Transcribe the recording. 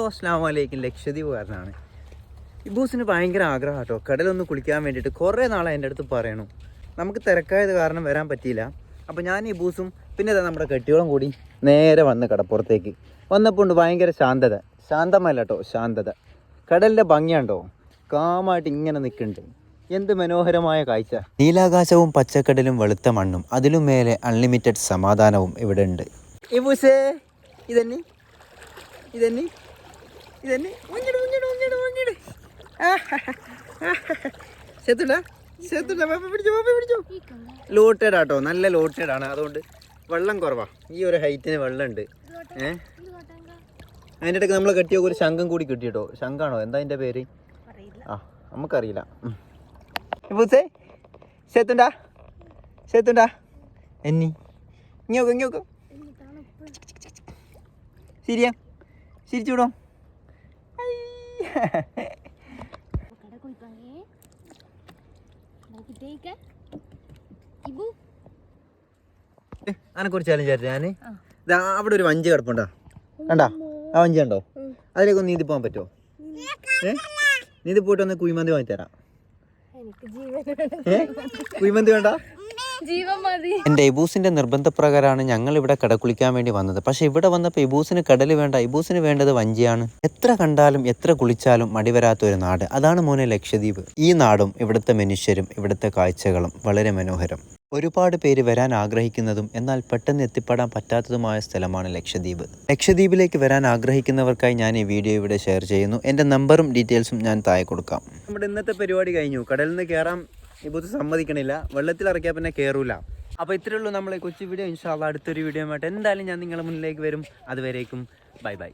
അസ്സലാമു അലൈക്കും. ലക്ഷദ്വീപുകാരനാണ്. ഇബൂസിന് ഭയങ്കര ആഗ്രഹം കേട്ടോ കടലൊന്ന് കുളിക്കാൻ വേണ്ടിയിട്ട്. കുറേ നാളെ എൻ്റെ അടുത്ത് പറയണു. നമുക്ക് തിരക്കായത് കാരണം വരാൻ പറ്റിയില്ല. അപ്പോൾ ഞാൻ ഇബൂസും പിന്നെ നമ്മുടെ കെട്ടിയോളം കൂടി നേരെ വന്ന് കടപ്പുറത്തേക്ക് വന്നപ്പോൾ ഉണ്ട് ഭയങ്കര ശാന്തത. ശാന്തമല്ല കേട്ടോ, ശാന്തത. കടലിൻ്റെ ഭംഗിയുണ്ടോ, കാമായിട്ട് ഇങ്ങനെ നിൽക്കുന്നുണ്ട്. എന്ത് മനോഹരമായ കാഴ്ച. നീലാകാശവും പച്ചക്കടലും വെളുത്ത മണ്ണും അതിലും മേലെ അൺലിമിറ്റഡ് സമാധാനവും ഇവിടെ ഉണ്ട്. ഇബൂസേ ഇതന്നെ ഇതന്നെ ഇതന്നെ ലോട്ടഡ് ആട്ടോ, നല്ല ലോട്ടഡ് ആണ്. അതുകൊണ്ട് വെള്ളം കുറവാ. ഈ ഒരു ഹൈറ്റിന് വെള്ളം ഉണ്ട്. അതിൻ്റെ ഇടയ്ക്ക് നമ്മൾ കെട്ടിയ ഒരു ശംഖം കൂടി കിട്ടിയിട്ടോ. ശംഖാണോ എന്താ അതിൻ്റെ പേര്? ആ നമുക്കറിയില്ല. ഇബൂസേ സേത്തുണ്ടാ സേത്തുണ്ടാ എന്നി ഇങ്ങോക്കോ ഇങ്ങോക്കോ ശരിയാ ചിരിച്ചുവിടോ. അതിനെക്കുറിച്ച് ചാലഞ്ച് ആയിരുന്നു ഞാൻ. അവിടെ ഒരു വഞ്ചി കിടപ്പുണ്ടോ, കണ്ടാ? ആ വഞ്ചി ഉണ്ടോ? അതിലേക്ക് ഒന്ന് നീന്തി പോകാൻ പറ്റുമോ? നീന്തി പോയിട്ട് ഒന്ന് കുഴിമന്തി വാങ്ങിത്തരാം. കുഴിമന്തി വേണ്ട, എൻ്റെ ഇബൂസിൻ്റെ നിർബന്ധപ്രകാരമാണ് ഞങ്ങൾ ഇവിടെ കടക്കുളിക്കാൻ വേണ്ടി വന്നത്. പക്ഷെ ഇവിടെ വന്നപ്പോൾ ഇബൂസിന് കടൽ വേണ്ട, ഇബൂസിന് വേണ്ടത് വഞ്ചിയാണ്. എത്ര കണ്ടാലും എത്ര കുളിച്ചാലും മടിവരാത്ത ഒരു നാട്, അതാണ് മോനെ ലക്ഷദ്വീപ്. ഈ നാടും ഇവിടുത്തെ മനുഷ്യരും ഇവിടുത്തെ കാഴ്ചകളും വളരെ മനോഹരം. ഒരുപാട് പേര് വരാൻ ആഗ്രഹിക്കുന്നതും എന്നാൽ പെട്ടെന്ന് എത്തിപ്പെടാൻ പറ്റാത്തതുമായ സ്ഥലമാണ് ലക്ഷദ്വീപ്. ലക്ഷദ്വീപിലേക്ക് വരാൻ ആഗ്രഹിക്കുന്നവർക്കായി ഞാൻ ഈ വീഡിയോ ഇവിടെ ഷെയർ ചെയ്യുന്നു. എൻ്റെ നമ്പറും ഡീറ്റെയിൽസും ഞാൻ താഴെ കൊടുക്കാം. നമ്മുടെ ഇന്നത്തെ പരിപാടി കഴിഞ്ഞു. കടലിൽ നിന്ന് കയറാൻ ഇബൂസ് സമ്മതിക്കണില്ല. വെള്ളത്തിൽ ഇറക്കിയാൽ പിന്നെ കയറൂല. അപ്പോൾ ഇത്രയേ ഉള്ളൂ നമ്മളെ കൊച്ചു വീഡിയോ. ഇൻഷാ അല്ലാഹ് അടുത്തൊരു വീഡിയോ ആയിട്ട് എന്തായാലും ഞാൻ നിങ്ങളുടെ മുന്നിലേക്ക് വരും. അതുവരേക്കും ബൈ ബൈ.